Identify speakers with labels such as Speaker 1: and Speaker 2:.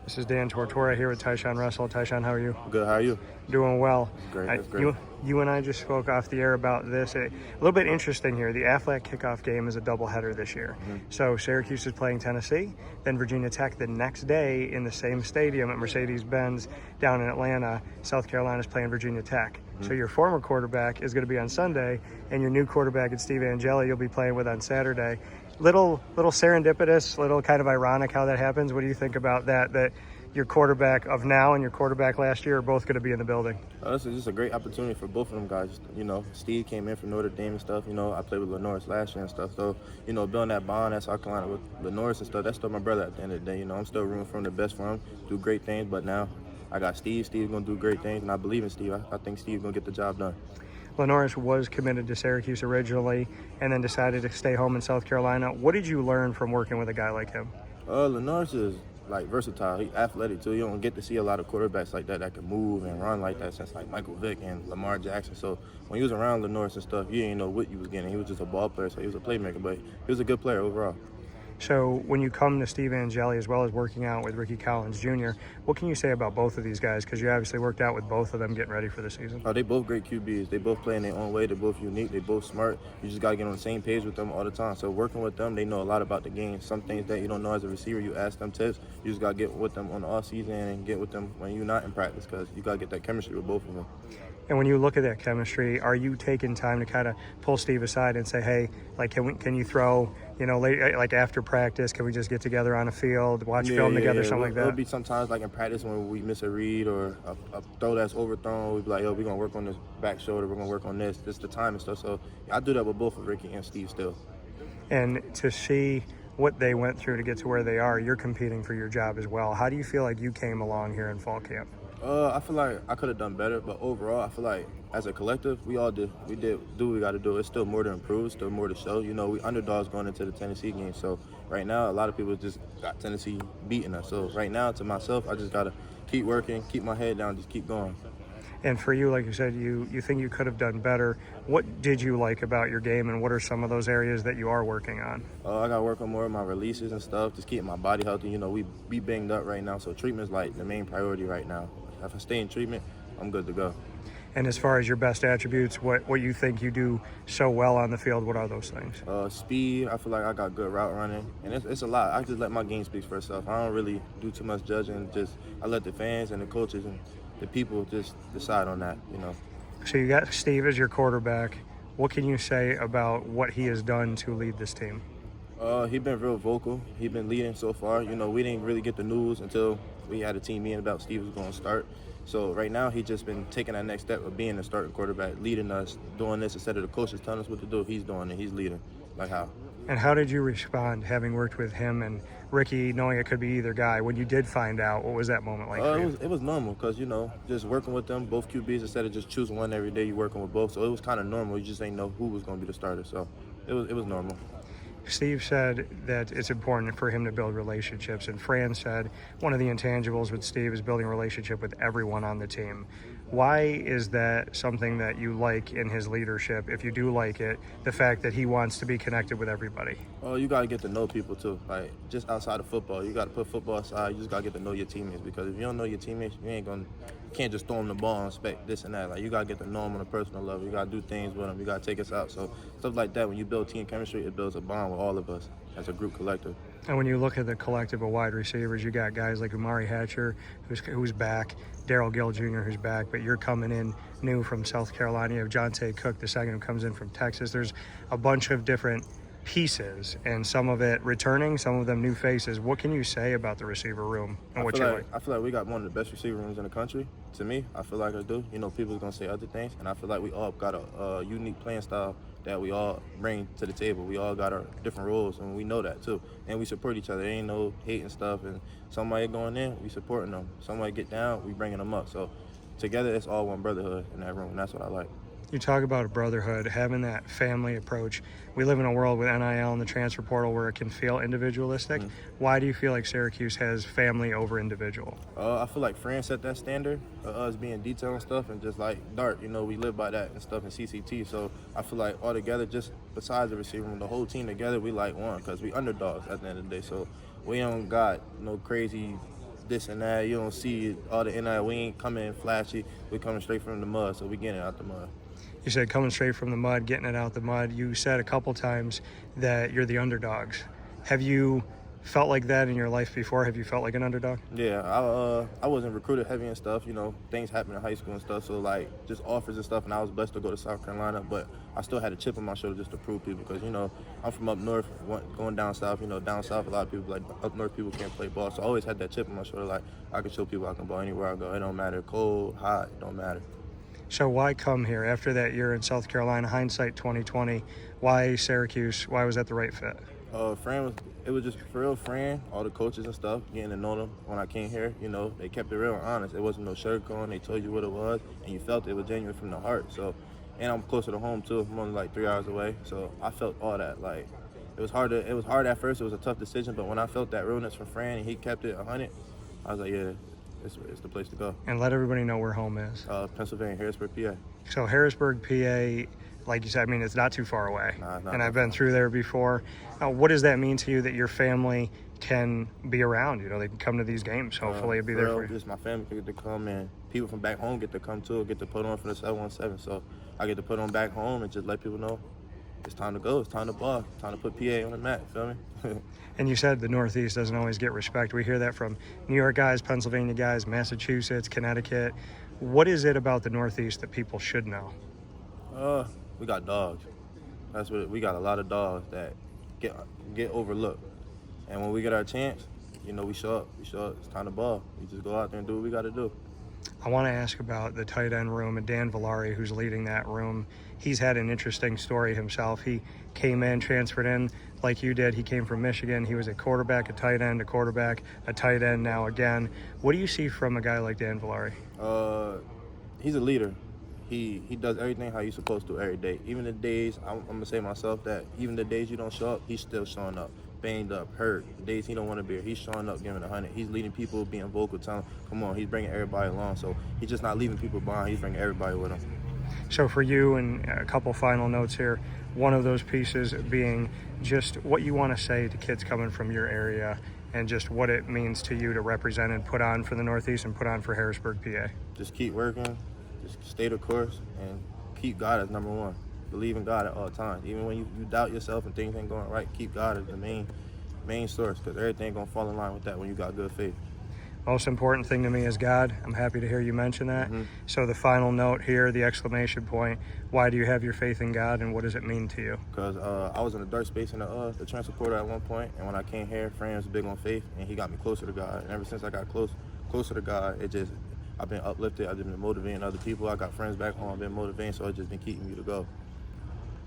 Speaker 1: This is Dan Tortora here with Tyshawn Russell. Tyshawn, how are you?
Speaker 2: Good. How are you?
Speaker 1: Doing well.
Speaker 2: Great. That's great.
Speaker 1: You and I just spoke off the air about this. A little bit interesting here. The Aflac kickoff game is a doubleheader this year. So Syracuse is playing Tennessee, then Virginia Tech the next day in the same stadium at Mercedes-Benz down in Atlanta. South Carolina is playing Virginia Tech. So your former quarterback is going to be on Sunday, and your new quarterback is Steve Angeli you'll be playing with on Saturday. Little serendipitous, little kind of ironic how that happens. What do you think about that? That your quarterback of now and your quarterback last year are both going to be in the building.
Speaker 2: This is just a great opportunity for both of them guys. You know, Steve came in from Notre Dame and stuff. You know, I played with LaNorris last year and stuff. So, you know, building that bond at South Carolina with LaNorris and stuff, that's still my brother at the end of the day. You know, I'm still rooting for him, the best for him, do great things. But now I got Steve. Steve's going to do great things, and I believe in Steve. I think Steve's going to get the job done.
Speaker 1: LaNorris was committed to Syracuse originally and then decided to stay home in South Carolina. What did you learn from working with a guy like him?
Speaker 2: LaNorris is like versatile. He's athletic too. You don't get to see a lot of quarterbacks like that can move and run like that since like Michael Vick and Lamar Jackson. So when he was around LaNorris and stuff, you didn't know what you was getting. He was just a ball player, so he was a playmaker, but he was a good player overall.
Speaker 1: So when you come to Steve Angeli as well as working out with Rickie Jr., what can you say about both of these guys? Because you obviously worked out with both of them getting ready for the season.
Speaker 2: Oh, they both great QBs. They both play in their own way. They're both unique. They're both smart. You just got to get on the same page with them all the time. So working with them, they know a lot about the game. Some things that you don't know as a receiver, you ask them tips. You just got to get with them on the off season and get with them when you're not in practice because you got to get that chemistry with both of them.
Speaker 1: And when you look at that chemistry, are you taking time to kind of pull Steve aside and say, hey, like, can you throw, you know, late, like after practice, can we just get together on a field, watch film together, something like that?
Speaker 2: It'll be sometimes like in practice when we miss a read or a throw that's overthrown, we'll be like, yo, we're going to work on this back shoulder, we're going to work on this. This is the time and stuff. So I do that with both of Rickie and Steve still.
Speaker 1: And to see what they went through to get to where they are, you're competing for your job as well. How do you feel like you came along here in fall camp?
Speaker 2: I feel like I could have done better, but overall, I feel like as a collective, we did what we got to do. It's still more to improve, still more to show. You know, we underdogs going into the Tennessee game. So right now, a lot of people just got Tennessee beating us. So right now, to myself, I just got to keep working, keep my head down, just keep going.
Speaker 1: And for you, like you said, you think you could have done better. What did you like about your game, and what are some of those areas that you are working on?
Speaker 2: I got to work on more of my releases and stuff, just keeping my body healthy. You know, we banged up right now, so treatment's like the main priority right now. If I stay in treatment, I'm good to go.
Speaker 1: And as far as your best attributes, what you think you do so well on the field, what are those things?
Speaker 2: Speed, I feel like I got good route running, and it's a lot. I just let my game speak for itself. I don't really do too much judging. I let the fans and the coaches and the people just decide on that, you know.
Speaker 1: So you got Steve as your quarterback. What can you say about what he has done to lead this team?
Speaker 2: He's been real vocal. He's been leading so far. You know, we didn't really get the news until we had a team meeting about Steve was going to start. So right now, he's just been taking that next step of being a starting quarterback, leading us, doing this instead of the coaches telling us what to do. He's doing it. He's leading. Like how?
Speaker 1: And how did you respond, having worked with him and Rickie, knowing it could be either guy? When you did find out, what was that moment like for you?
Speaker 2: It was normal because, you know, just working with them, both QBs, instead of just choosing one every day, you're working with both. So it was kind of normal. You just ain't know who was going to be the starter. So it was normal.
Speaker 1: Steve said that it's important for him to build relationships, and Fran said one of the intangibles with Steve is building a relationship with everyone on the team. Why is that something that you like in his leadership, if you do like it, the fact that he wants to be connected with everybody?
Speaker 2: Oh, you got to get to know people too. Like, just outside of football, you got to put football aside. You just got to get to know your teammates, because if you don't know your teammates, you can't just throw them the ball and expect this and that. Like, you got to get to know them on a personal level. You got to do things with them. You got to take us out. So stuff like that, when you build team chemistry, it builds a bond with all of us as a group collective.
Speaker 1: And when you look at the collective of wide receivers, you got guys like Umari Hatcher, who's back, Darrell Gill Jr., who's back, but you're coming in new from South Carolina. You have Jonte Cook, the second, who comes in from Texas. There's a bunch of different pieces, and some of it returning, some of them new faces. What can you say about the receiver room and what you like?
Speaker 2: I feel like we got one of the best receiver rooms in the country. To me, I feel like I do. You know, people are going to say other things, and I feel like we all got a unique playing style that we all bring to the table. We all got our different roles, and we know that too. And we support each other. There ain't no hate and stuff, and somebody going in, we supporting them. Somebody get down, we bringing them up. So together, it's all one brotherhood in that room, and that's what I like.
Speaker 1: You talk about a brotherhood, having that family approach. We live in a world with NIL and the transfer portal where it can feel individualistic. Why do you feel like Syracuse has family over individual?
Speaker 2: I feel like Fran set that standard of us being detailed and stuff, and just like Dart, you know, we live by that and stuff in CCT. So I feel like all together, just besides the receiver room, the whole team together, we like one, because we underdogs at the end of the day. So we don't got no crazy this and that. You don't see all the NIL. We ain't coming in flashy. We coming straight from the mud, so we getting it out the mud.
Speaker 1: You said coming straight from the mud, getting it out the mud. You said a couple times that you're the underdogs. Have you felt like that in your life before? Have you felt like an underdog?
Speaker 2: Yeah, I wasn't recruited heavy and stuff. You know, things happen in high school and stuff. So like just offers and stuff, and I was blessed to go to South Carolina. But I still had a chip on my shoulder just to prove people because I'm from up north, going down south. Down south a lot of people like up north people can't play ball. So I always had that chip on my shoulder. Like I can show people I can ball anywhere I go. It don't matter, cold, hot, it don't matter.
Speaker 1: So why come here after that year in South Carolina? Hindsight 2020. Why Syracuse? Why was that the right fit?
Speaker 2: It was just for real friend, all the coaches and stuff, getting to know them when I came here, they kept it real and honest. It wasn't no sugarcoating. They told you what it was, and you felt it was genuine from the heart. So, and I'm closer to home too. I'm only like 3 hours away, so I felt all that. Like, it was hard at first. It was a tough decision, but when I felt that realness from Fran and he kept it 100, I was like, yeah, it's the place to go.
Speaker 1: And let everybody know where home is.
Speaker 2: Pennsylvania, Harrisburg, PA.
Speaker 1: So Harrisburg, PA, like you said, I mean, it's not too far away. And I've been through there before. What does that mean to you that your family can be around? They can come to these games. Hopefully it'll be there for you.
Speaker 2: Just my family get to come, and people from back home get to come too, get to put on for the 717. So I get to put on back home and just let people know it's time to go. It's time to ball. It's time to put PA on the map. Feel me?
Speaker 1: And you said the Northeast doesn't always get respect. We hear that from New York guys, Pennsylvania guys, Massachusetts, Connecticut. What is it about the Northeast that people should know?
Speaker 2: We got dogs. That's what we got. A lot of dogs that get overlooked. And when we get our chance, we show up. It's time to ball. We just go out there and do what we got to do.
Speaker 1: I want to ask about the tight end room and Dan Villari, who's leading that room. He's had an interesting story himself. He came in, transferred in like you did. He came from Michigan. He was a quarterback, a tight end, a quarterback, a tight end now again. What do you see from a guy like Dan Villari?
Speaker 2: He's a leader. He does everything how he's supposed to every day. Even the days, I'm going to say myself that even the days you don't show up, he's still showing up. Banged up, hurt, the days he don't want to be here, he's showing up, giving 100. He's leading people, being vocal, telling them, come on, he's bringing everybody along. So he's just not leaving people behind, he's bringing everybody with him.
Speaker 1: So for you, and a couple final notes here, one of those pieces being just what you want to say to kids coming from your area and just what it means to you to represent and put on for the Northeast and put on for Harrisburg, PA.
Speaker 2: Just keep working, just stay the course, and keep God as number one. Believe in God at all times. Even when you doubt yourself and things ain't going right, keep God as the main source, because everything going to fall in line with that when you got good faith.
Speaker 1: Most important thing to me is God. I'm happy to hear you mention that.
Speaker 2: Mm-hmm.
Speaker 1: So the final note here, the exclamation point, why do you have your faith in God and what does it mean to you?
Speaker 2: Because I was in a dark space in the transfer portal at one point, and when I came here, Fran was big on faith, and he got me closer to God. And ever since I got closer to God, I've been uplifted. I've been motivating other people. I got friends back home. I've been motivating, so it's just been keeping me to go.